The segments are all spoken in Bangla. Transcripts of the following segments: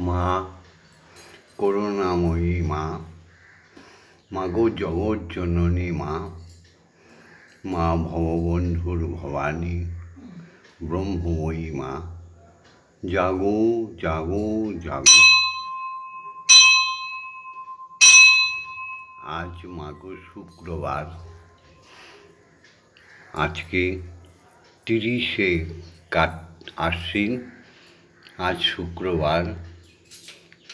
মা করুণাময়ী মা, মাগো জগৎ জননী মা, মা ভববন্ধুর ভবানী ব্রহ্মময়ী মা, জাগো জাগো জাগো। আজ মাগো শুক্রবার, আজকে 30শে আশ্বিন, আজ শুক্রবার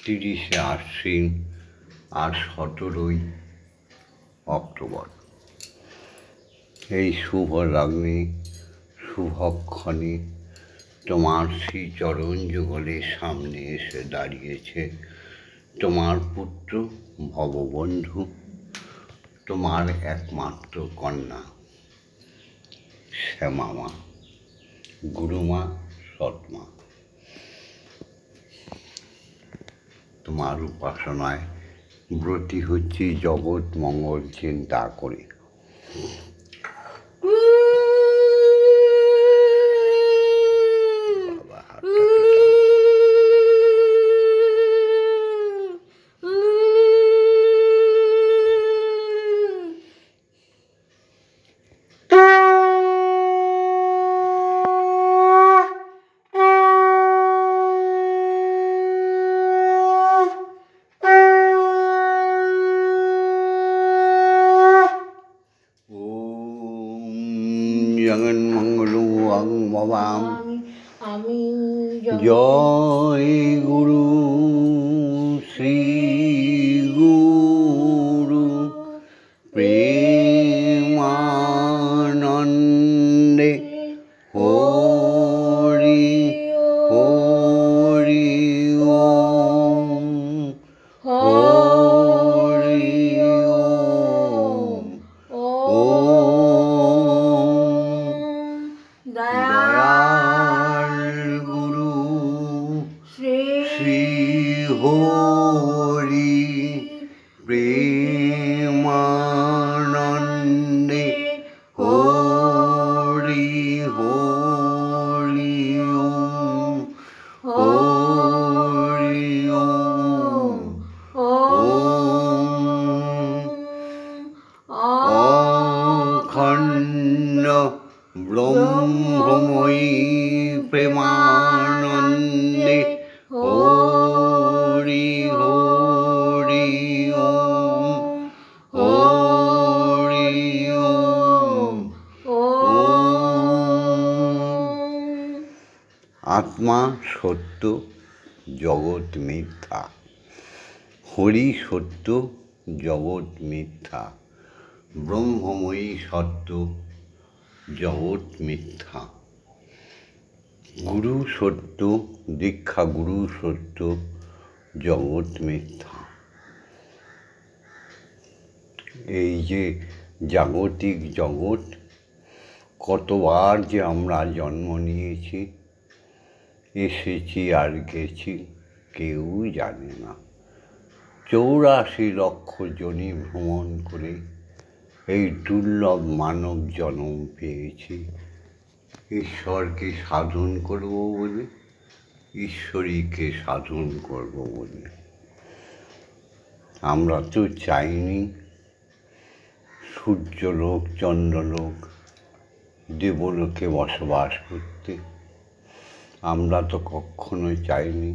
30শে আশ্বিন আর 17ই অক্টোবর। এই শুভ লগ্নে শুভক্ষণে তোমার শ্রীচরণ যুগলের সামনে এসে দাঁড়িয়েছে তোমার পুত্র ভববন্ধু, তোমার একমাত্র কন্যা শ্যামা মা, গুরুমা, সৎমা। তোমার উপাসনায় ব্রতী হচ্ছি জগৎ মঙ্গল চিন্তা করে। জগন্মঙ্গলো অং ভবাম, জয় গুরু শ্রী গুরু প্রেমানন্দে হরি হরি ওম হরি ওম ওম। দয়াল গুরু শ্রী হরি প্রেমানন্দে হরি হরি ওম হরি ওম ওম। অখণ্ড ব্রহ্মময়ী প্রেমানন্দে হরি হরি ওম হরি ওম ওম। আত্মা সত্য, জগৎ মিথ্যা। হরি সত্য, জগৎ মিথ্যা। ব্রহ্মময়ী সত্য, জগৎ মিথ্যা। গুরু সত্য, দীক্ষা গুরু সত্য, জগৎ মিথ্যা। এই যে জাগতিক জগৎ, কতবার যে আমরা জন্ম নিয়েছি, এসেছি আর গেছি, কেউ জানে না। 84 লক্ষ যোনি ভ্রমণ করে এই দুর্লভ মানব জন্ম পেয়েছি ঈশ্বরকে সাধন করব বলে, ঈশ্বরীকে সাধন করব বলে। আমরা তো চাইনি সূর্যলোক, চন্দ্রলোক, দেবলোকে বসবাস করতে। আমরা তো কখনো চাইনি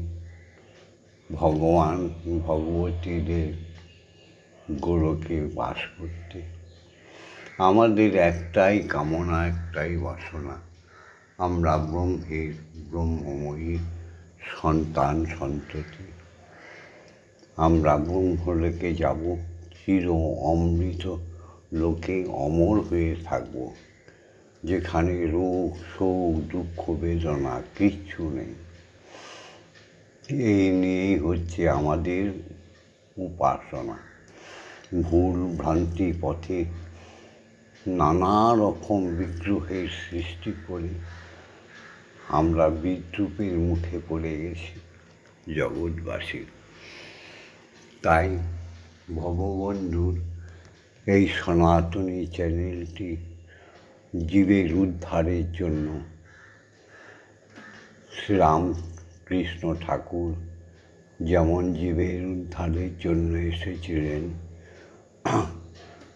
ভগবান ভগবতীদের গোলকে বাস করতে। আমাদের একটাই কামনা, একটাই বাসনা, আমরা ব্রহ্মের ব্রহ্মময়ী সন্তান সন্ততি। আমরা ব্রহ্মলোকে যাব, চির অমৃত লোকে অমর হয়ে থাকব, যেখানে রোগ শোক দুঃখ বেদনা কিচ্ছু নেই। এই নিয়েই হচ্ছে আমাদের উপাসনা। ভুল ভ্রান্তি পথে নানা রকম বিদ্রোহের সৃষ্টি করে আমরা বিদ্রুপের মুখে পড়ে গেছি জগৎবাসী। তাই ভববন্ধুর এই সনাতনী চ্যানেলটি জীবের উদ্ধারের জন্য শ্রীরামকৃষ্ণ ঠাকুর যেমন জীবের উদ্ধারের জন্য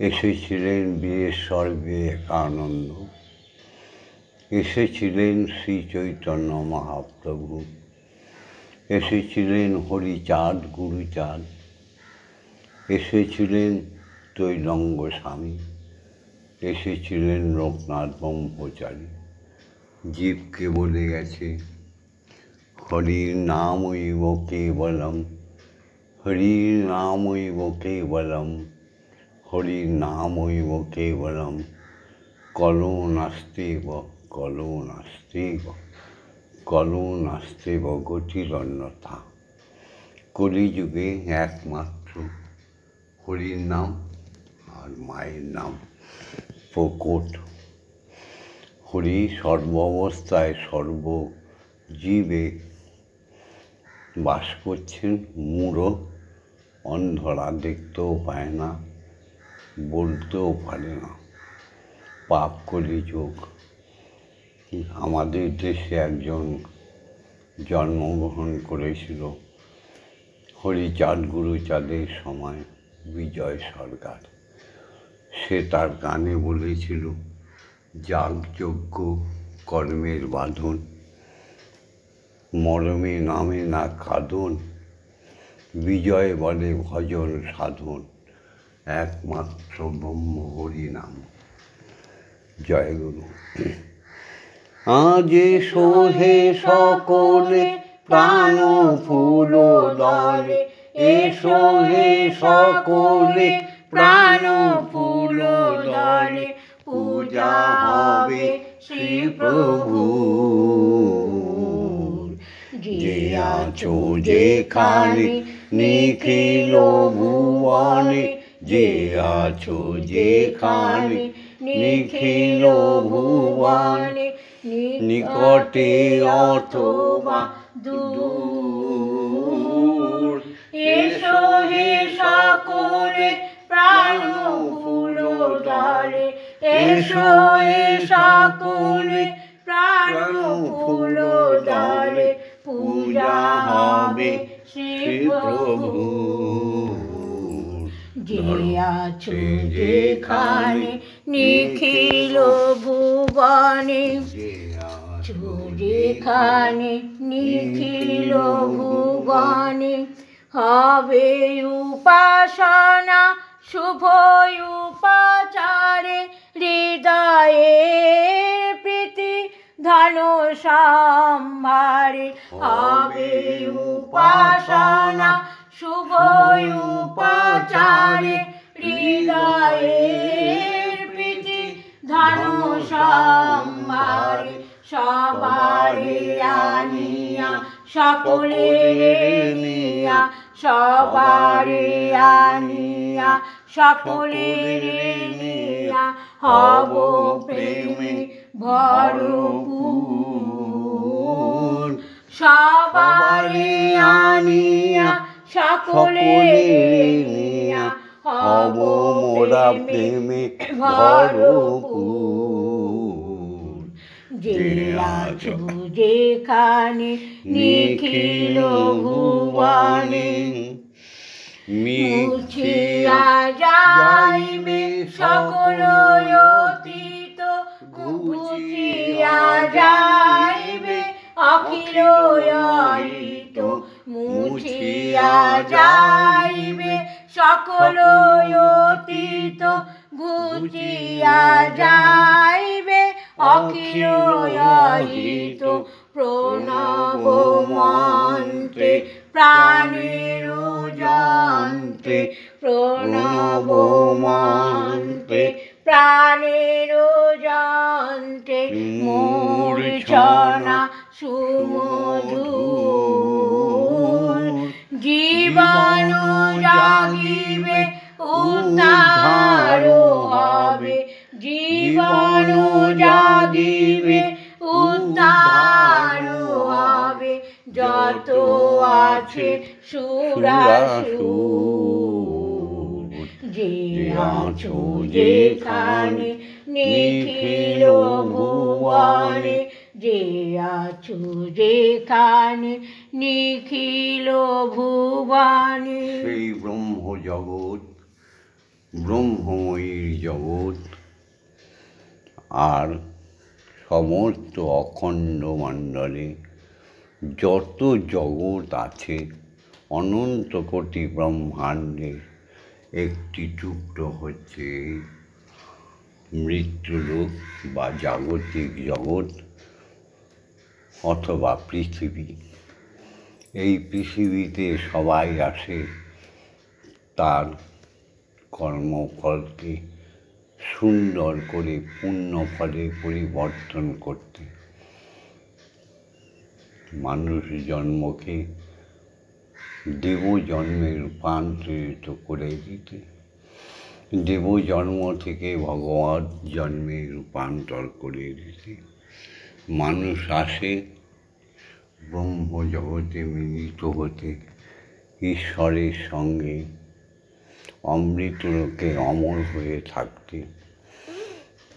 এসেছিলেন বীরেশ্বর বিবেকানন্দ, এসেছিলেন শ্রী চৈতন্য মহাপ্রভু, এসেছিলেন হরিচাঁদ গুরুচাঁদ, এসেছিলেন তৈলঙ্গ স্বামী, এসেছিলেন লোকনাথ ব্রহ্মচারী। জীবকে বলে গেছে হরির নামৈব কেবলম, হরির নামৈব কেবলম, হরির নামৈব কেবলম, কলো নাস্তেব কলো নাস্তেব কলো নাস্তেব গতিরন্যথা। কলিযুগে একমাত্র হরির নাম আর মায়ের নাম প্রকট। হরি সর্বাবস্থায় সর্বজীবে বাস করছেন। মূঢ় অন্ধরা দেখতেও পায় না, বলতেও পারে না। পাপ কলিযুগ। আমাদের দেশে একজন জন্মগ্রহণ করেছিল হরিচাঁদ গুরুচাঁদের সময়, বিজয় সরকার। সে তার গানে বলেছিল, যাগযজ্ঞ কর্মের বাঁধন, মরমে নামে না কাঁদন, বিজয় বলে ভজন সাধন, একমাত্র ব্রহ্ম হরি নাম। জয় গুরু। আজ সোহে সকলে প্রাণ ফুল দলে, এসো হে সকলে প্রাণ ফুল দলে, পূজা হবে শ্রী প্রভুর। যে আছো যেখানে নিখিল ভুবনে, যে আছো যেখানে নিখিল ভুবনে, নিকটে অথবা দূর, এসো হে সকলে প্রাণ ফুল দলে, এসো হে সকলে প্রাণ ফুল দলে, পূজা হবে শ্রী প্রভুর। যে আছো যেখানে নিখিল ভুবনে, যেখানে নিখিল ভুবনে, হবে উপাসনা শুভ উপাচারে, হৃদয়ে প্রীতি ধন সম্ভারে। হবে উপাসনা শুভ উপাচারে, হৃদয়ে প্রীতি ধন সম্ভারে। সবারে আনিয়া সকলে নিয়া, সবারে আনিয়া সকলে নিয়া, হব প্রেমে ভরপুর। সবারে আনিয়া সকলে নিয়া, হব মোরা প্রেমে ভরপুর। যে আছো যেখানে নিখিল ভুবনে, মুছিয়া যাইবে সকল অতীত, মুছিয়া যাইবে অখিল অহিত, মুছিয়া যাইবে সকল অতীত, মুছিয়া যাইবে অখিল অহিত। প্রণব মন্ত্রে প্রাণের যন্ত্রে, প্রণব মন্ত্রে প্রাণের যন্ত্রে, মূর্ছনা সুমধুর। জীবন জাগিবে উদ্ধার হবে, জীবন জাগিবে উদ্ধার হবে, যত আছে সুরাসুর। যে আছো যেখানে নিখিল ভুবনে, যে আছো যেখানে নিখিল ভুবনে। সেই ব্রহ্ম জগৎ, ব্রহ্মময়ীর জগৎ আর সমস্ত অখণ্ড মণ্ডলে যত জগৎ আছে, অনন্ত কোটি ব্রহ্মাণ্ডের একটি টুকরো হচ্ছে মৃত্যুলোক বা জাগতিক জগৎ অথবা পৃথিবী। এই পৃথিবীতে সবাই আসে তার কর্মফলকে সুন্দর করে পুণ্যফলে পরিবর্তন করতে, মানুষ জন্মকে দেবজন্মে রূপান্তরিত করে দিতে, দেবজন্ম থেকে ভগবত জন্মে রূপান্তর করে দিতে মানুষ আসে ব্রহ্মজগতে মিলিত হতে, ঈশ্বরের সঙ্গে অমৃতলোকে অমর হয়ে থাকতে।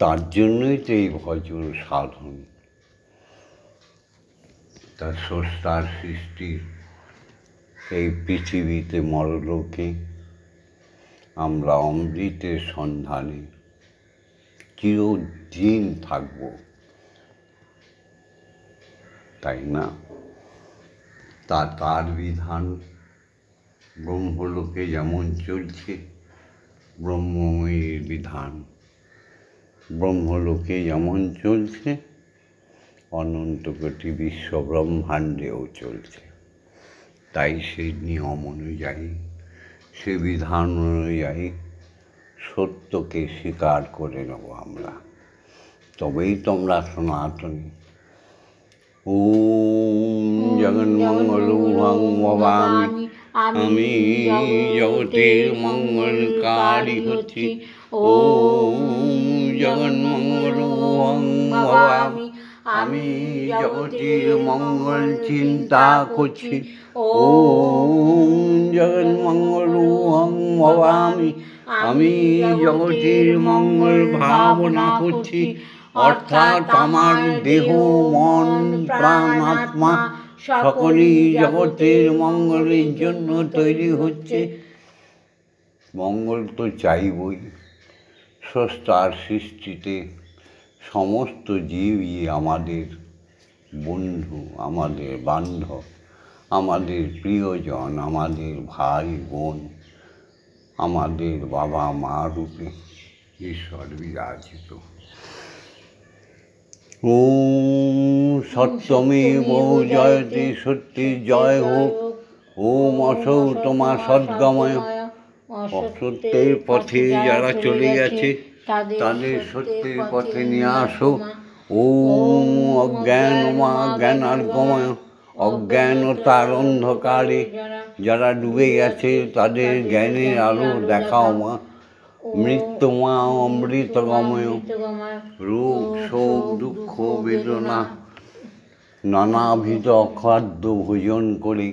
তার জন্যই তো এই ভজন সাধন। তার স্রষ্টার সৃষ্টির এই পৃথিবীতে মরলোকে আমরা অমৃতের সন্ধানে চিরদিন থাকব, তাই না? তার বিধান ব্রহ্মলোকে যেমন চলছে, ব্রহ্মময়ীর বিধান ব্রহ্মলোকে যেমন চলছে, অনন্ত কোটি বিশ্ব ব্রহ্মাণ্ডেও চলছে। তাই সেই নিয়ম অনুযায়ী, সে বিধান অনুযায়ী সত্যকে স্বীকার করে নেব আমরা, তবেই তোমরা সনাতনী। ওম জগন্মঙ্গলং ভবামি, আমি জগতের মঙ্গলকারী হচ্ছি। ওম জগন্মঙ্গলং ভবামি, আমি জগতের মঙ্গল চিন্তা করছি। ওম জগন্মঙ্গলং ভবামি, আমি জগতের মঙ্গল ভাবনা করছি। অর্থাৎ আমার দেহ, মন, প্রাণ, আত্মা সকলই জগতের মঙ্গলের জন্য তৈরি হচ্ছে। মঙ্গল তো চাইবই। স্রষ্টার সৃষ্টিতে সমস্ত জীবই আমাদের বন্ধু, আমাদের বান্ধব, আমাদের প্রিয়জন, আমাদের ভাই বোন, আমাদের বাবা মা রূপে ঈশ্বর বিরাজিত। ওম সত্যমেব জয়তে, সত্যের জয় হোক। ওম অসৌ তোমার সদ্গময়। অসত্যের পথে যারা চলে গেছে তাদের সত্যের পথে নিয়ে আসো। ওম অজ্ঞান মা জ্ঞানার্গময়, অজ্ঞানতার অন্ধকারে যারা ডুবে গেছে তাদের জ্ঞানের আলো দেখাও মা। মৃত্যু মা অমৃতগময়, রোগ শোক দুঃখ বেদনা নানাবিধ অখাদ্য ভোজন করে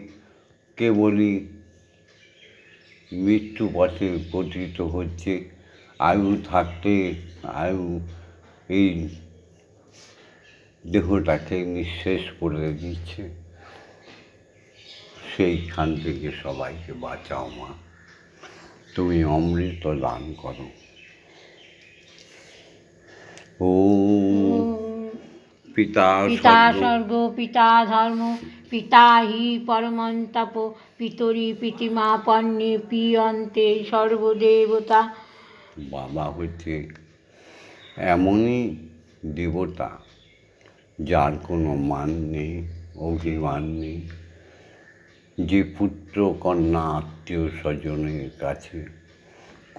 কেবলই মৃত্যু পথে পতিত হচ্ছে। আয়ু থাকতে আয়ু এই দেহটাকে নিঃশেষ করে দিচ্ছে। সেইখান থেকে সবাইকে বাঁচাও মা, তুমি অমৃত দান করো। ও পিতা স্বর্গ, পিতা ধর্ম, পিতা হি পরমন্তপ, পিতরি পিতিমা পন্নে পিয়ন্তে সর্বদেবতা। বাবা হচ্ছে এমনই দেবতা যার কোনো মান নেই, অভিমান নেই, যে পুত্র কন্যা আত্মীয় স্বজনের কাছে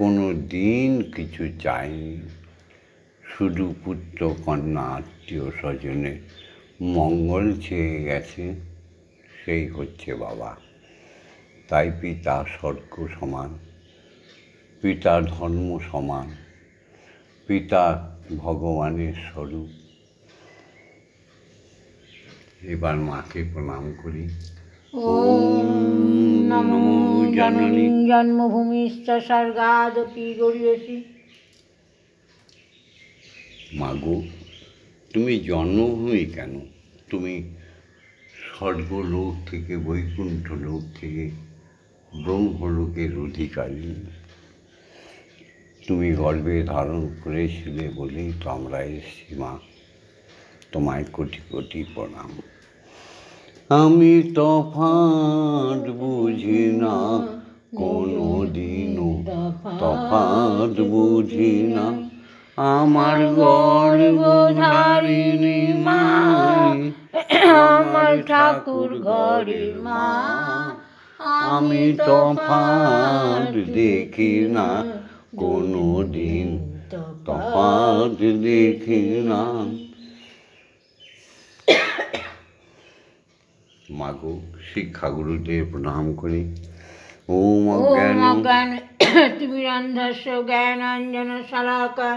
কোনো দিন কিছু চায়নি, শুধু পুত্র কন্যা আত্মীয় স্বজনের মঙ্গল চেয়ে গেছে, সেই হচ্ছে বাবা। তাই পিতা স্বর্গ সমান, পিতা ধর্ম সমান, পিতা ভগবানের স্বরূপ। এবার মাকে প্রণাম করি। ওম নমো জননী জন্মভূমিশ্চ স্বর্গাদপি গরীয়সী। মাগো, তুমি জন্মভূমি কেন? তুমি স্বর্গলোক থেকে, বৈকুণ্ঠ লোক থেকে ব্রহ্মলোকের অধিকারী। তুমি গর্ভে ধারণ করেছিলে বলেই তো আমরা এসেছি মা, তোমায় কোটি কোটি প্রণাম। আমি তফাৎ বুঝি না কোনো দিনও, তফাৎ বুঝি না আমার গর্ভধারিণী মা, আমার ঠাকুর ঘরের মা। আমি তফাৎ দেখি না কোনো দিন, তফাৎ দেখি না। মাগো শিক্ষাগুরুদের প্রণাম করি। ওম অজ্ঞান তিমিরন্ধস্য জ্ঞানাঞ্জন শলাকা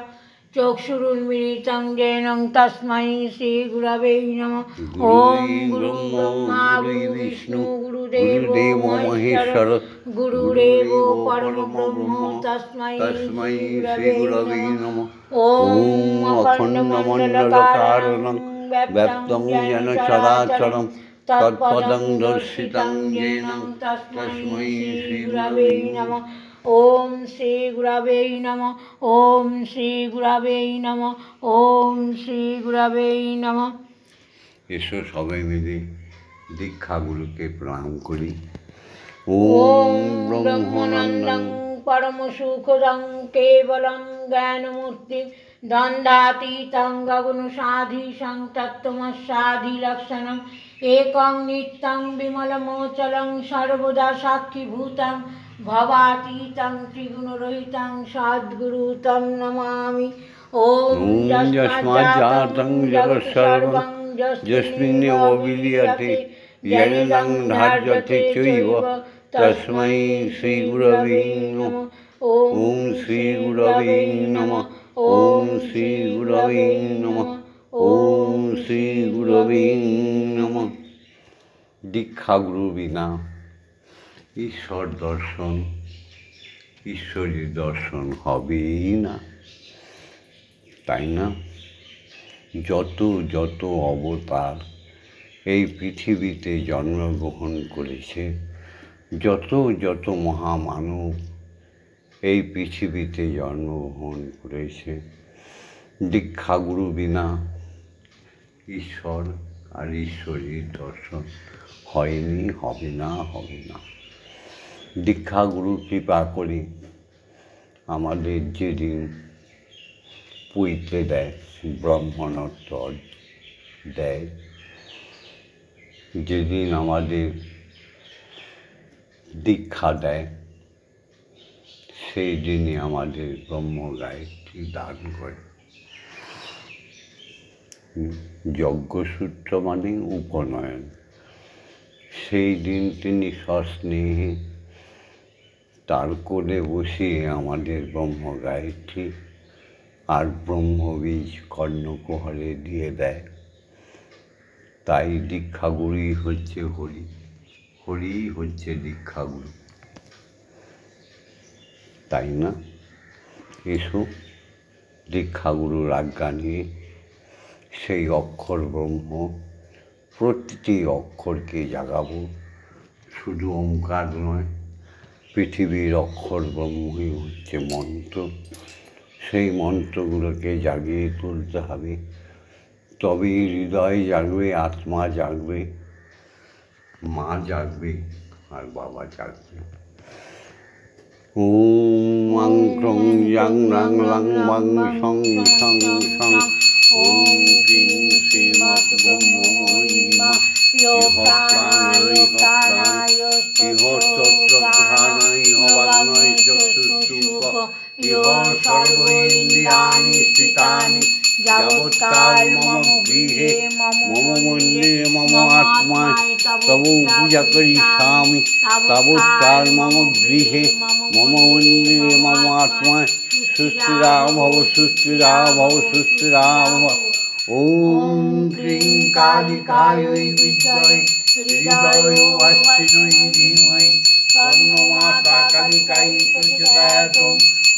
চক্ষুরুন্মিলিतं येन তস্मै শ্রী গুরবে নমঃ। ওম গুরু ব্রহ্মা গুরু বিষ্ণু গুরুদেব মহেশ্বর গুরুরেব পরম ব্রহ্ম তস্मै শ্রী গুরবে নমঃ। ওম অখণ্ডমণ্ডলকারণং ব্যপ্তং येन চরাচরং তৎপদং দর্শিতং येन তস্मै শ্রী গুরবে নমঃ। ওম শ্রী গুরবে নমঃ। ওম শ্রী গুরবে নমঃ। ওম শ্রী গুরবে নমঃ। এসো সবাই মিলে দীক্ষাগুরুকে প্রণাম করি। ওম ব্রহ্মানন্দং পরম সুখদং কেবলং জ্ঞানমূর্তি দ্বন্দ্বাতীতং গগনসাধীশং তত্ত্বমস্যাধিলক্ষণং একং নিত্যং বিমলমোচলং সর্বদা সাক্ষীভূতং ভবাতীতং ত্রিগুণরহিতং সদ্গুরু তং নমামি। ওম যস্মাজ্জাতং জগৎসর্বং যস্মিন্নেব বিলীয়তে येन ধার্যতে চৈব তস্मै শ্রী গুরবে নমঃ। ওম শ্রী গুরবে নমঃ। ওম শ্রী গুরবে নমঃ। ওম শ্রী গুরবে নমঃ। দীক্ষাগুরু বিনা ঈশ্বর দর্শন, ঈশ্বরের দর্শন হবেই না, তাই না? যত যত অবতার এই পৃথিবীতে জন্মগ্রহণ করেছে, যত যত মহামানব এই পৃথিবীতে জন্মগ্রহণ করেছে, দীক্ষাগুরু বিনা ঈশ্বর আর ঈশ্বরের দর্শন হয়নি, হবে না, হবে না। দীক্ষাগুরু কৃপা করে আমাদের যেদিন পইতে দেয়, ব্রাহ্মণত্ব দেয়, যেদিন আমাদের দীক্ষা দেয়, সেই দিনই আমাদের ব্রহ্মগায়ত্রী দান করে। যজ্ঞসূত্র মানে উপনয়ন। সেই দিন তিনি সস্নেহে তার কোলে বসিয়ে আমাদের ব্রহ্মগায়ত্রী আর ব্রহ্মবীজ কর্ণকুহরে দিয়ে দেয়। তাই দীক্ষাগুরুই হচ্ছে হরি, হরিই হচ্ছে দীক্ষাগুরু, তাই না? এসো দীক্ষাগুরুর আজ্ঞা নিয়ে সেই অক্ষর ব্রহ্ম, প্রতিটি অক্ষরকে জাগাবো। শুধু ওঙ্কার নয়, পৃথিবীর অক্ষর ব্রহ্মই হচ্ছে মন্ত্র। সেই মন্ত্রগুলোকে জাগিয়ে তুলতে হবে, তবেই হৃদয় জাগবে, আত্মা জাগবে, মা জাগবে আর বাবা জাগবে। ওম আং ক্রং ইয়াং রাং লাং বাং সং সং সং। ওম ক্রিং শ্রীমৎ ব্রহ্মময়ীমা ইহ প্রাণায় প্রাণায় ইহ স্তোত্রঘ্রাণায় ইহ বাগ্নয় চক্ষুষুক ইহ সর্ব ইন্দ্রিয়াণি স্থিতানি যাবৎকাল মম গৃহে মম মন্দিরে মম আত্মা তব পূজা করিষ্যামি তাবৎকাল মম গৃহে মম মন্দিরে মম আত্মা সুস্থিরা ভব, সুস্থিরা ভব, সুস্থিরা ভব। ওম ক্রিং কালিকাयै বিদ্মহে হৃদয়বাসিন্যৈ ধীমহি তন্নো মাতা কালিকাयै প্রচোদয়াৎ।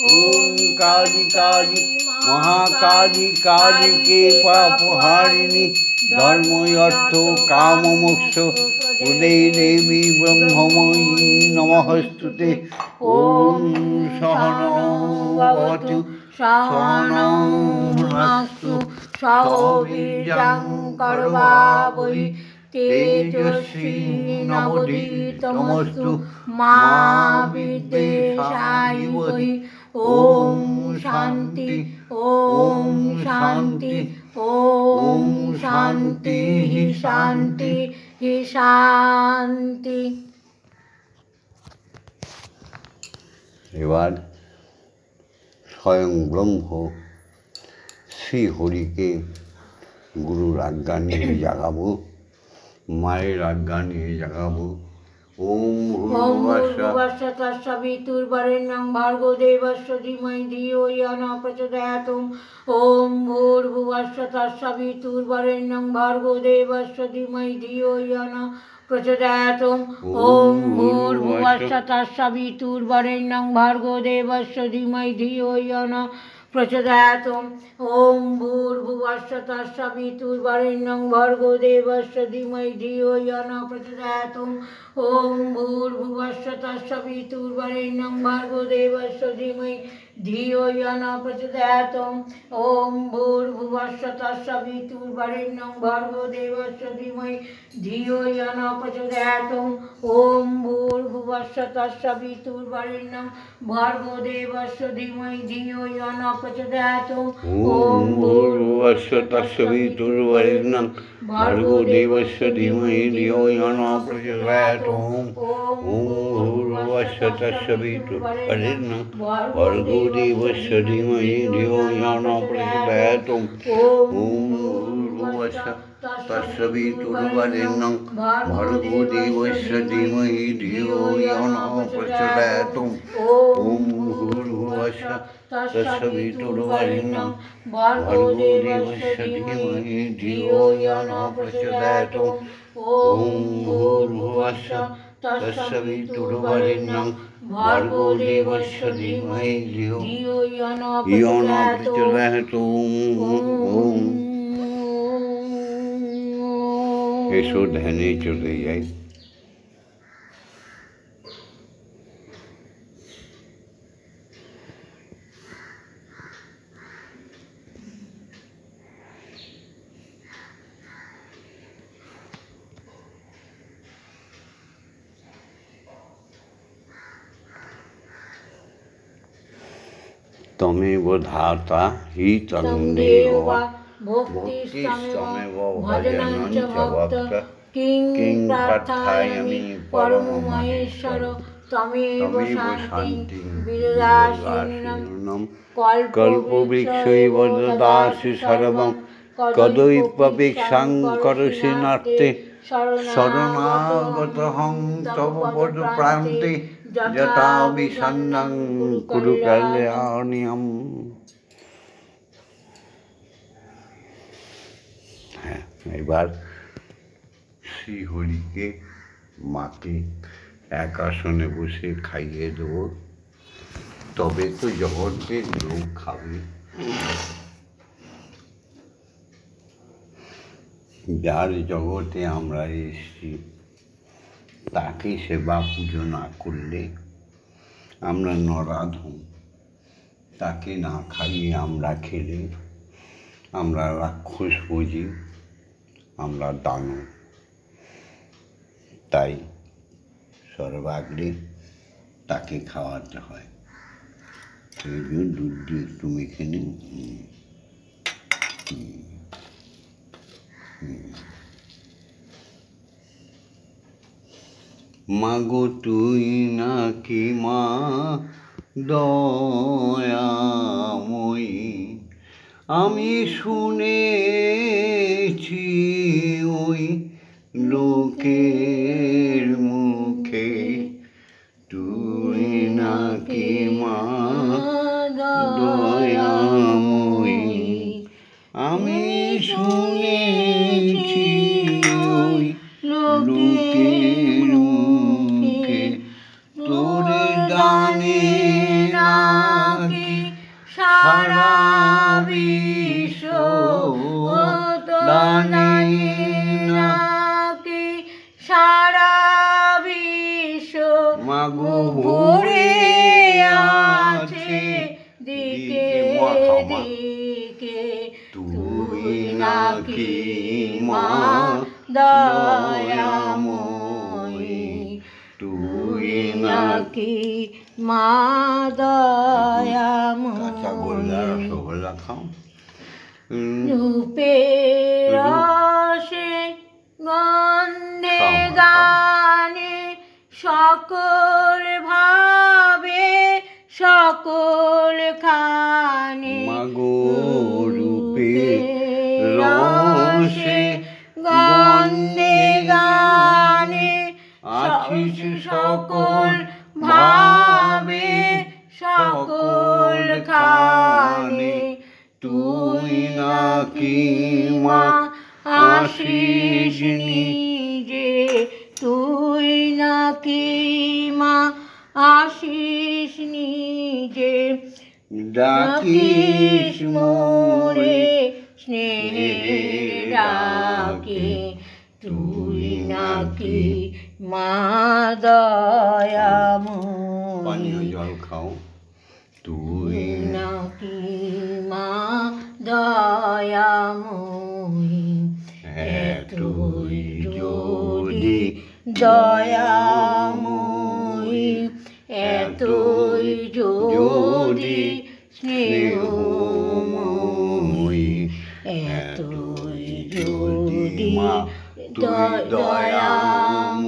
ওম काली काली महाकाली काली के पापहारिणी धर्म अर्थ काम मोक्ष उदय देवी ब्रह्ममयी नमस्तुते। ओम सहनौ भवतु सहनौ भुनस्तु सह वीर्यं कर्वावहै तेजस्वी नवोदितमस्तु मा विद्विषावहै। ओम शांति ओम शांति ओम शांति ही शांति ही शांति। এবার স্বয়ং ব্রহ্ম শ্রী হরিকে গুরুর আজ্ঞা নিয়ে জাগাবো, মায়ের আজ্ঞা নিয়ে জাগাবো। ওম ভূর্ভুবস্সঃ তৎসবিতুর্বরেণ্যং ভর্গো দেবস্য ধীমহি ধিয়ো यो न प्रचोदयात्। ओम भूर्भुवस्सः तत्सवितुर्वरेण्यं भर्गो देवस्य धीमहि धियो यो न प्रचोदयात्। ओम भूर्भुवस्सः तत्सवितुर्वरेण्यं भर्गो देवस्य धीमहि धियो यो न प्रचोदयात्। ओम भूर्भुवस्सः तत्सवितुर्वरेण्यं भर्गो देवस्य धीमहि धियो यो न प्रचोदयात्। ओम भूर्भुवस्सः तत्सवितुर्वरेण्यं भर्गो देवस्य धीमहि धियो यो न प्रचोदयात्। ओम भूर्भुवस्सः तत्सवितुर्वरेण्यं भर्गो देवस्य धीमहि धियो यो न प्रचोदयात्। ओम भूर्भुवस्सः तत्सवितुर्वरेण्यं भर्गो देवस्य धीमहि धियो यो न प्रचोदयात्। ओम भूर्भुवस्सः तत्सवितुर्वरेण्यं भर्गो देवस्य धीमहि धियो यो न प्रचोदयात्। ओम भूर्भुवस्सः तत्सवितुर्वरेण्यं भर्गो देवस्य धीमहि धियो यो न प्रचोदयात्। ओम भूर्भुवस्सः तत्सवितुर्वरेण्यं भर्गो देवस्य धीमहि धियो यो न प्रचोदयात्। ओम भूर्भुवस्सः तत्सवितुर्वरेण्यं भर्गो देवस्य धीमहि धियो यो न प्रचोदयात्। ओम भूर्भुवस्सः तत्सवितुर्वरेण्यं भर्गो देवस्य धीमहि धियो यो न प्रचोदयात्। ओम এসো ধ্যানে চলে যাই। तमेव धाता हि तन्देव भक्तिस्तमेव भजनं च भक्त किं प्रार्थयामि परमो महेश्वर। तमेव शान्तिं विददासि कल्पवृक्षैव ददासि सर्वं कदलीपवृक्षं करोषि नर्ते शरणागतहं तव पदप्रान्ते यथा विषण्णं कुरु कल्याण्यम्। এবার শ্রীহরিকে মাকে এক আসনে বসে খাইয়ে দেবো, তবে তো জগতের লোক খাবে। যার জগতে আমরা এসেছি তাকে সেবা পুজো না করলে আমরা নরাধম। তাকে না খাইয়ে আমরা খেলে আমরা রাক্ষস বুঝি, আমরা দানব। তাই সর্বাগ্রে তাকে খাওয়াতে হয়। সেই জন্য দুধ দিয়ে একটু মেখে নিন। মাগো তুই নাকি মা দয়াময়ী, আমি শুনেছি ওই লোকের মুখে তুই নাকি মা দয়াময়ী। আমি শুনেছি ওই লোকের মুখে তোর দানে নাকি মাগো ভরে আছে দিকে দিকে, তুই নাকি মা দয়াময়ী, তুই নাকি মা কাঁচা গোল্লা দয়াময়ী। রসগোল্লা খাও। রূপের রসে গন্ধে গানে সকল ভাবে সকল খানে, মাগো রূপের রসে গন্ধে গানে আছিস সকল ভাবে সকল খানে, তুই নাকি মা আসিস নিজে, তুই নাকি মা আসিস নিজে। ডাকিস মোরে স্নেহের ডাকে, তুই নাকি মা দয়াময়ী, পানীয় জল খাও। তুই নাকি মা দয়াময়ী। এতই যদি দয়াময়ী, এতই যদি স্নেহময়ী, এতই যদি মা দয়াময়ী,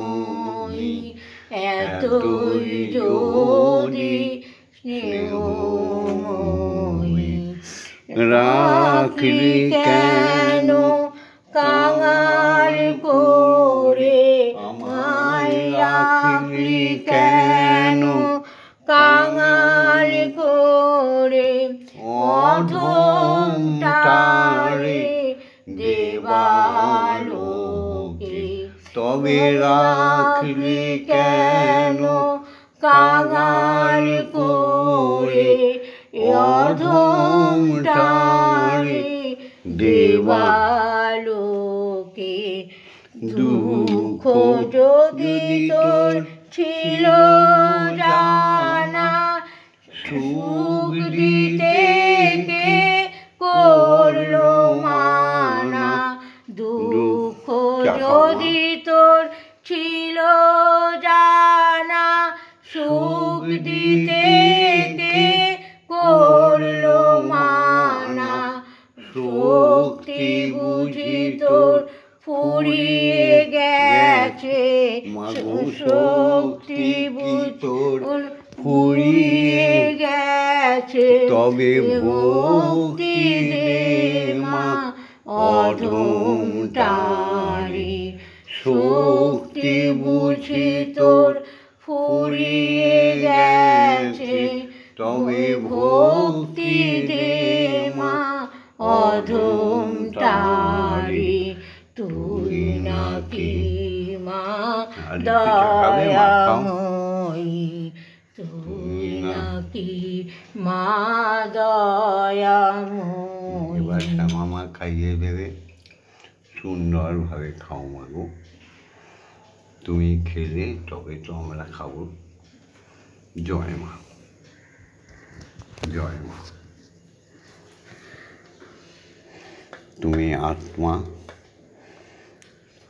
এতই যদি স্নেহময়ী। রাখলি কেন কাঙাল করে আমায়, রাখলি কেন কাঙাল করে, অধম তারে দেবালোকে, তবে রাখলি কেন কাঙাল করে, অধম তারে দেবালোকে। দুঃখ যদি তোর ছিল জানা, সুখ দিতে কে করলো মানা, দুঃখ যদি তোর ছিল জানা, সুখ দিতে কে করলো মানা, শক্তি বুঝি তোর ফুরিয়ে গেছে, শক্তি বুঝি তোর ফুরিয়ে গেছে, তবে ভক্তি দে মা অধম তারে, শক্তি বুঝি তোর ফুরিয়ে গেছে, তবে ভক্তি দে মা অধম তারে, তুই নাকি মা দয়াময়ী, তুই নাকি মা দয়াময়ী। এবার শ্যামামা খাইয়ে দেবে, সুন্দরভাবে খাও মাগো। তুমি খেলে তবে তো আমরা খাবো। জয় মা, জয় মা। তুমি আত্মা,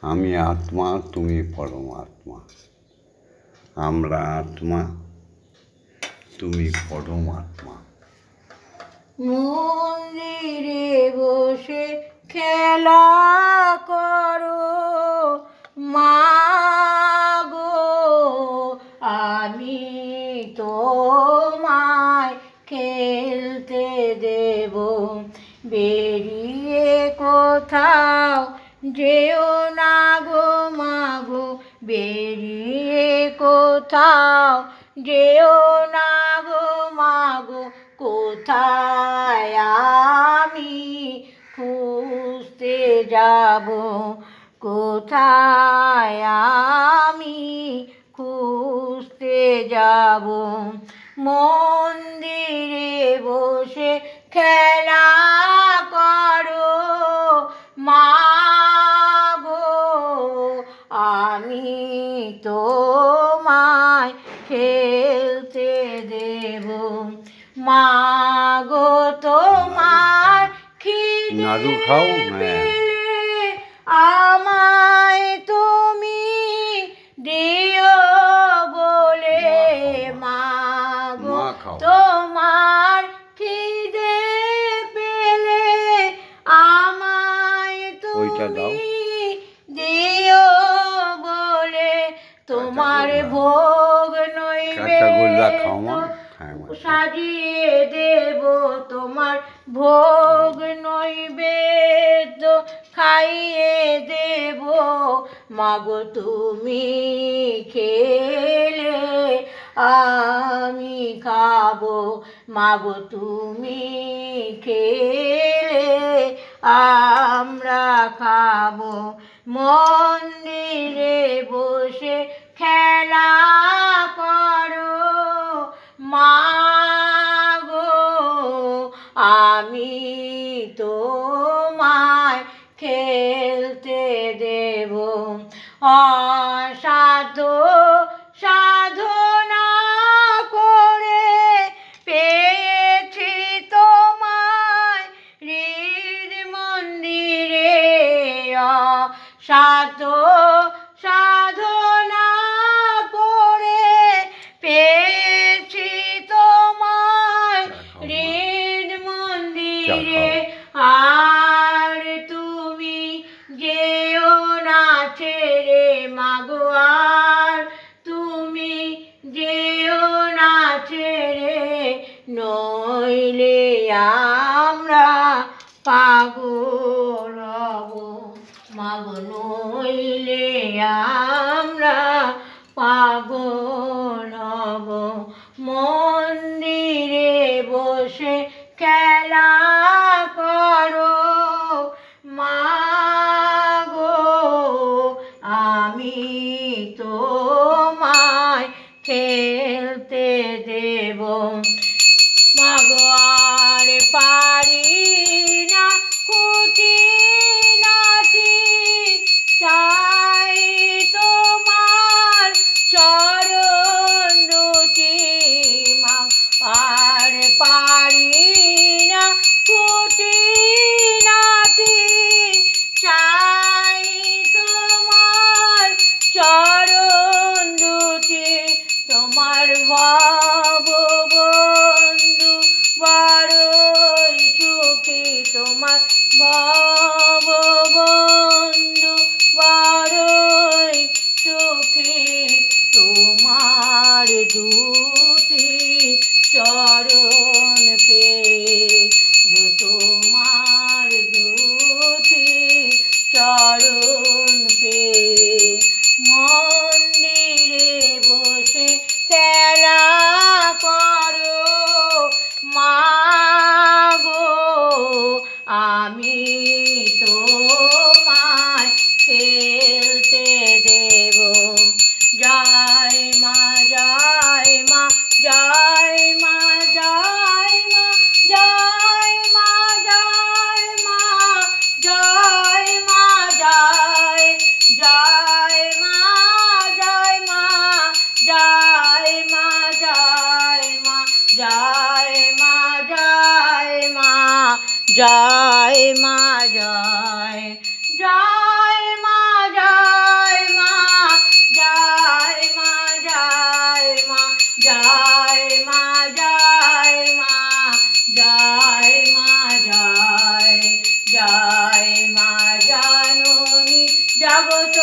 আমি আত্মা, তুমি পরমাত্মা। আমরা আত্মা, তুমি পরমাত্মা। মন্দিরে বসে খেলা করো মাগো, আমি তোমায় খেলতে দেব, বেরিয়ে কোথাও যেও না গো মাগো, বেরিয়ে কোথাও যেও না গো মাগো, কোথায় আমি খুঁজতে যাব, কোথায় আমি খুঁজতে যাব। মন্দিরে বসে খেলা করো মাগো, আমি তোমায় জাদু খাও, হ্যাঁ। পেলে আমায় তুমি দিও বলে মাগো, মা খাও। তোমার খিদে পেলে আমায় ওইটা দাও। তুমি দিও বলে, তোমার ভোগ কাঁচাগোল্লা খাও মা। হ্যাঁ মা। সাজিয়ে দেব তোমার ভোগ নৈবেদ্য খাইয়ে দেব মাগো, তুমি খেলে আমি খাবো মাগো, তুমি খেলে আমরা খাবো। মন্দিরে বসে খেলা করো মাগো, আমি তোমায় খেলতে দেব। অসাধ্য সাধনা করে পেয়েছি তোমায় হৃদ মন্দিরে, অসাধ্য সাধনা করে পেয়েছি তোমায় হৃদ মন্দিরে। আর তুমি যেও না ছেড়ে মাগো, আর তুমি যেও না ছেড়ে, নইলে আমরা পাগল হব মাগো, নইলে আমরা পাগল হব। মন্দিরে বসে খেলা করো মাগো, আমি তোমায় খেলতে দেব মাগো। আর পারি না খুঁটি নাটি, চাই তোমার চরণ দুটি মা। আর পারি না খুঁটি নাটি, চাই তোমার চরণ দুটি। তোমার ভববন্ধু বড়ই সুখী, তোমার ভববন্ধু বড়ই সুখী, তোমার দুটি চরণ পেয়ে, তোমার দুটি চরণ পেয়ে। মন্দিরে বসে খেলা করো মাগো, আমি তোমায় খেলতে দেব। জয় মা, জয় মা, জয় মা, জয় মা, জয় মা, জয় মা, জয় মা, জয়, জয় মা, জয় মা, জয় মা, জয় মা, জয় মা, জয় মা, জয় মা, জয়, জয় মা, জয় মা, জয় মা, জয় মা, জয় মা, জয় মা, জয় মা, জয়, জয় মা জাননী জগত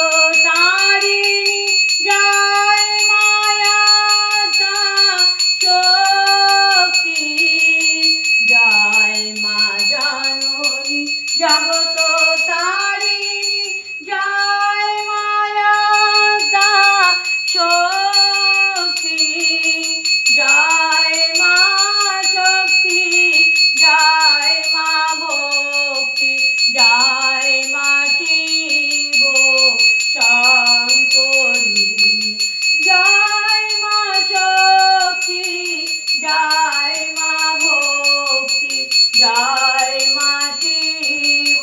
তারিণী, জয় মায়া শক্তি, জয় মা জাননী জগত তারিণী, জয় মায়া শক্তি, জয় মা শক্তি, জয় মা ভক্তি, জয় মা শিব শঙ্করী, জয় মা শক্তি, জয় মা ভক্তি, জয় মা শিব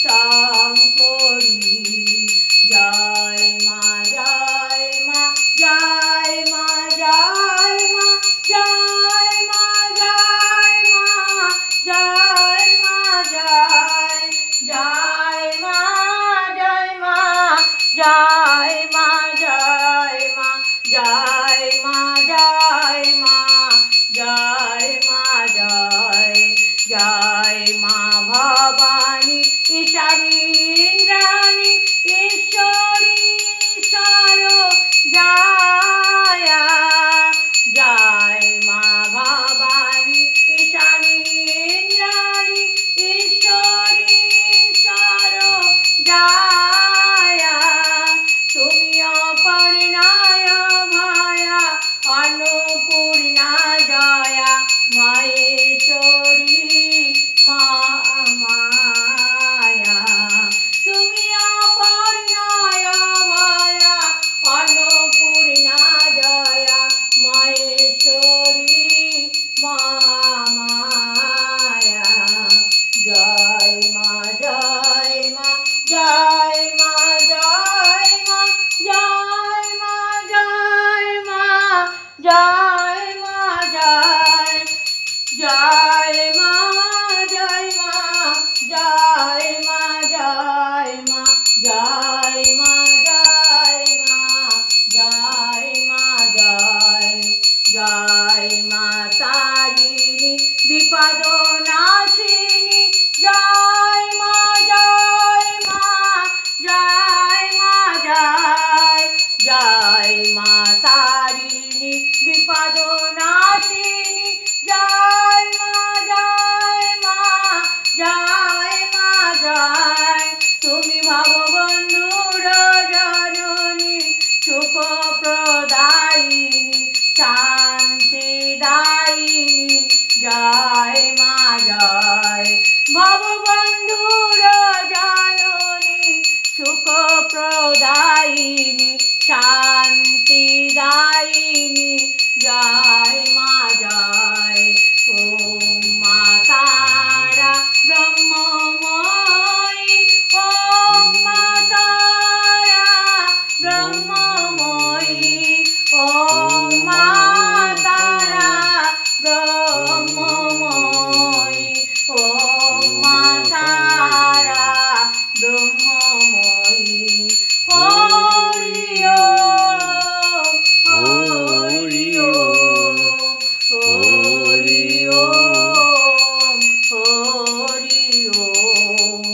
শঙ্করী, জয় মা, জয় মা, জয় মা, জয় মা, জয় মা, জয় মা, জয় মা, জয় জয় মা জয় মা জয় মা জয় জয় মা ভবানী ঈশানী ইন্দ্রাণী ঈশ্বরী ঈশ্বর জয় জয় মা ভবানী ঈশানী ইন্দ্রাণী ঈশ্বরী ঈশ্বর জয় তুমি অপর্ণায় ভয়া অন্নপূর্ণা জয়া মহেশ্বরী মায়া তুমি অপর্ণায় ভয়া অন্নপূর্ণা জয়া মহেশ্বরী মায়া জয় মা জয় মা জয় মা জয় মা জয় মা জয় মা জয় মা জয় জয় মা জয় মা জয় মা জয় মা জয় মা জয় মা জয় মা জয় জয় মা তারিণী বিপদ নাশিনী জয় মা জয় মা জয় মা জয় জয় মা তারিণী বিপদ নাশিনী জয় মা জয় মা জয় মা জয় তুমি ভববন্ধুর জননী সুখ প্রদায়িনী শান্তিদায়িনী জয় মা জয় ভববন্ধুর জননী সুখ প্রদায়িনী শান্তিদায়িনী জয় মা জয় ওম মা তারা ব্রহ্মময়ী ওম মা তারা ব্রহ্মময়ী ওম মা তারা ব্রহ্মময়ী ওম মা তারা ব্রহ্মময়ী হরি ওম হরি ওম হরি ওম হরি ওম।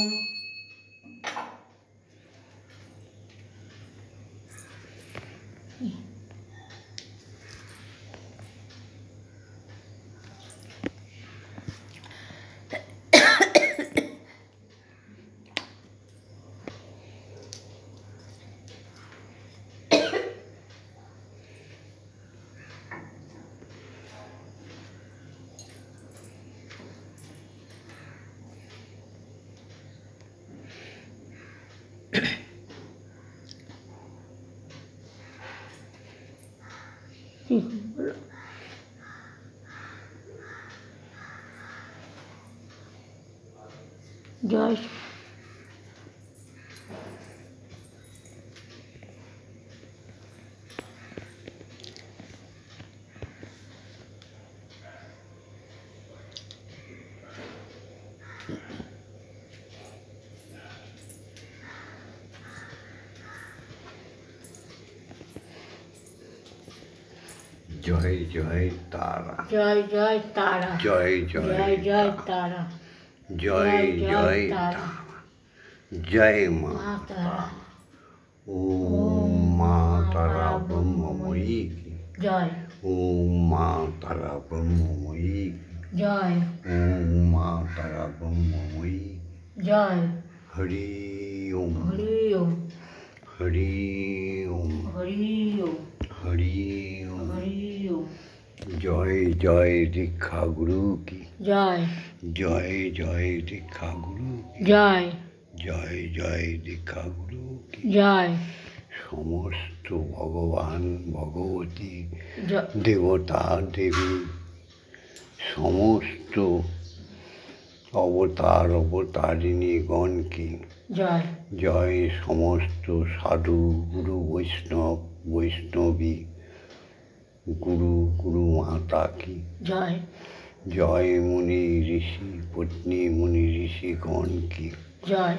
জয় জয় জয় তারা জয় জয় তারা জয় জয় জয় তারা জয় জয় তারা জয় মা তারা ওম মা তারা ব্রহ্মময়ী কি জয় ওম মা তারা ব্রহ্মময়ী জয় ওম মা তারা ব্রহ্মময়ী জয় হরি ওম হরি ওম হরি ওম হরি ওম হরি ওম হরি ওম। জয় জয় দীক্ষা গুরু কি জয় জয় জয় দীক্ষা গুরু কি জয় জয় জয় দীক্ষা গুরু কি জয় সমস্ত ভগবান ভগবতী জ- দেবতা দেবী সমস্ত অবতার অবতারিণী গণ কি জয় জয় সমস্ত সাধু গুরু বৈষ্ণব বৈষ্ণবী গুরু গুরু মাতা কি জয় জয় মুনি ঋষি পত্নী মুনি ঋষিগণ কি জয়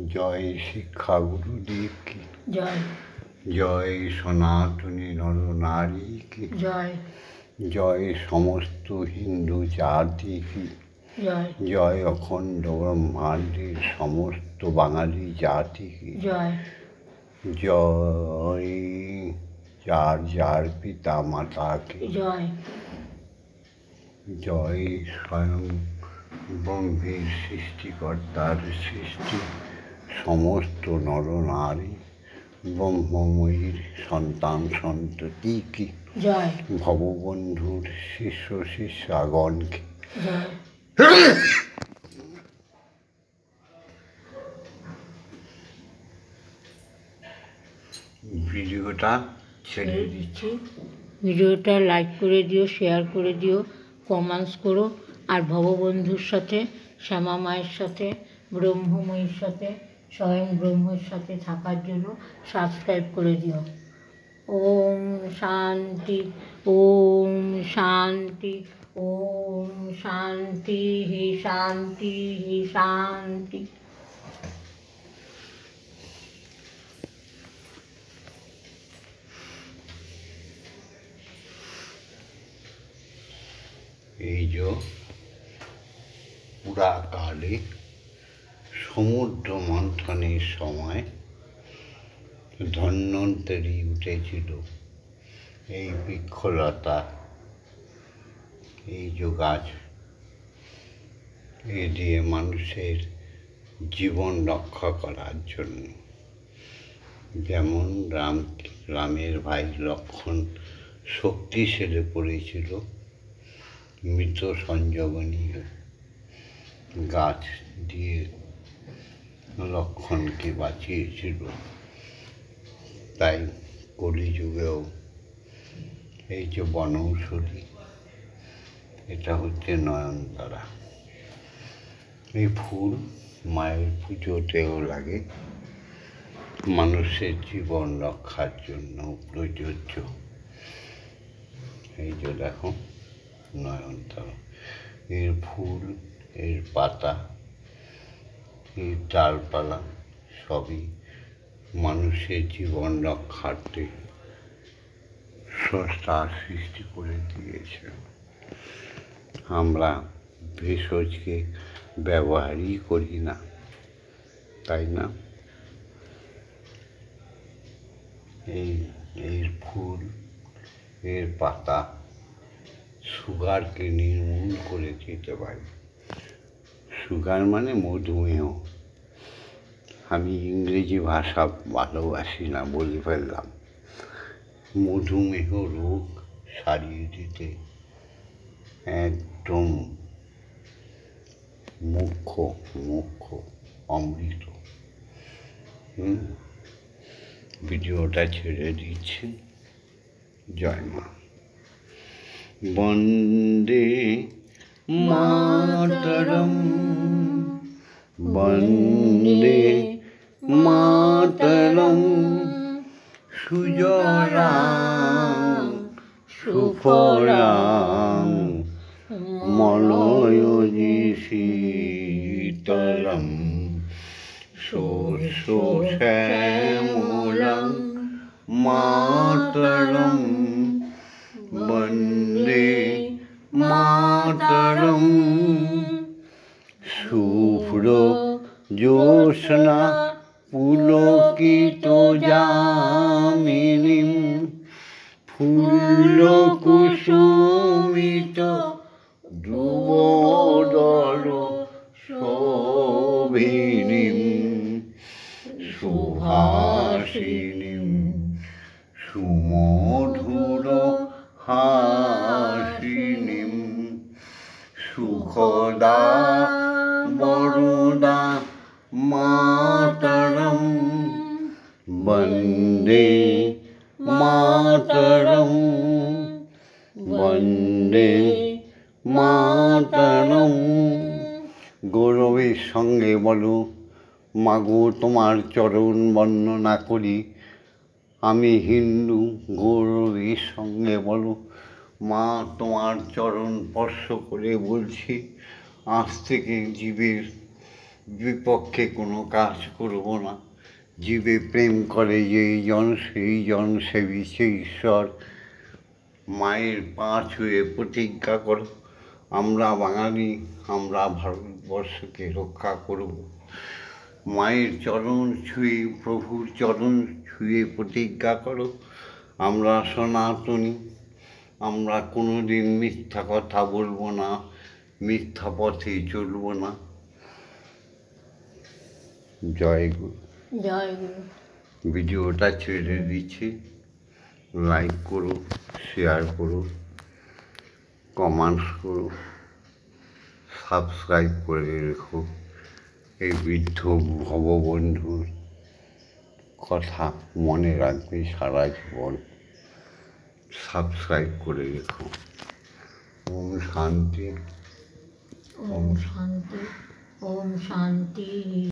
জয় শিক্ষা গুরুদেব কি জয় জয় সনাতনী নরনারী কি, জয় জয় সমস্ত হিন্দু জাতি কি, জয় জয় অখণ্ড ব্রহ্মাণ্ডের সমস্ত বাঙালি জাতি কি, জয় জয় যার যার পিতা মাতাকে, জয় জয় স্বয়ং ব্রহ্মের সৃষ্টিকর্তার সৃষ্টি সমস্ত নরনারী ব্রহ্মময়ীর সন্তান সন্ততি কি, জয় ভববন্ধুর শিষ্য শিষ্যাগণকে জয়। ভিডিওটা ছেড়ে দিচ্ছি। ভিডিওটা লাইক করে দিও, শেয়ার করে দিও, কমেন্টস করো, আর ভববন্ধুর সাথে, শ্যামা মায়ের সাথে, ব্রহ্মময়ীর সাথে, স্বয়ং ব্রহ্মের সাথে থাকার জন্য সাবস্ক্রাইব করে দিও। ওম শান্তি, ওম শান্তি, ওম শান্তি, শান্তি, শান্তি। এই যে পুরাকালে সমুদ্র মন্থনের সময় ধন্বন্তরী উঠেছিল। এই বৃক্ষলতা, এই যে গাছ, এ দিয়ে মানুষের জীবন রক্ষা করার জন্য। যেমন রামের ভাই লক্ষ্মণ শক্তি সেরে পড়েছিল, মৃত সঞ্জীবনী গাছ দিয়ে লক্ষ্মণকে বাঁচিয়েছিল। তাই কলিযুগেও এই যে বনৌষধি, এটা হচ্ছে নয়নতারা। এই ফুল মায়ের পুজোতেও লাগে, মানুষের জীবন রক্ষার জন্য প্রযোজ্য। এই যে দেখো নয়নতারা, এর ফুল, এর পাতা, এর ডালপালা সবই মানুষের জীবন রক্ষার্থে স্রষ্টা সৃষ্টি করে দিয়েছে। আমরা ভেষজকে ব্যবহারই করি না, তাই না? এর ফুল, এর পাতা সুগারকে নির্মূল করে দিতে পারে। সুগার মানে মধুমেহ। আমি ইংরেজি ভাষা ভালোবাসি না, বলে ফেললাম। মধুমেহ রোগ সারিয়ে দিতে একদম মুখ্য অমৃত। ভিডিওটা ছেড়ে দিচ্ছি। জয় মা। বন্দে মাতরম, বন্দে মাতরম, সুজলাং সুফলাং মলয়জি শীতলম, শস্য শ্যামলাং মাতরম, বন্দে মাতরম। শুভ্র জ্যোৎস্না পুলকিত যামিনীম, ফুল্লকুসুমিত ধ্রুবদল শোভিনীম, সুহাসিনীম সুমধুর হাসিনীম, সুখদা বরদা মাতরম, বন্দে মাতরম, বন্দে মাতরম। গৌরবের সঙ্গে বলো, মাগো তোমার চরণ বন্দনা করি। আমি হিন্দু, গৌরবের সঙ্গে বলো, মা তোমার চরণ স্পর্শ করে বলছি, আজ থেকে জীবের বিপক্ষে কোনো কাজ করব না, জীবে প্রেম করে যেই জন সেই জন সেবিছে ঈশ্বর। মায়ের পা ছুঁয়ে প্রতিজ্ঞা করো, আমরা বাঙালি, আমরা ভারতবর্ষকে রক্ষা করব। মায়ের চরণ ছুঁয়ে, প্রভুর চরণ ছুঁয়ে প্রতিজ্ঞা করো, আমরা সনাতনী, আমরা কোনোদিন মিথ্যা কথা বলবো না, মিথ্যা পথে চলবো না। জয় গুরু। জয় গুরু। ভিডিওটা ছেড়ে দিচ্ছি, লাইক করো, শেয়ার করো, কমেন্টস করো, সাবস্ক্রাইব করে রেখো। এই বৃদ্ধ ভববন্ধুর কথা মনে রাখবে সারা জীবন। সাবস্ক্রাইব করে রেখো। ওম শান্তি। ওম শান্তি। ওম শান্তি।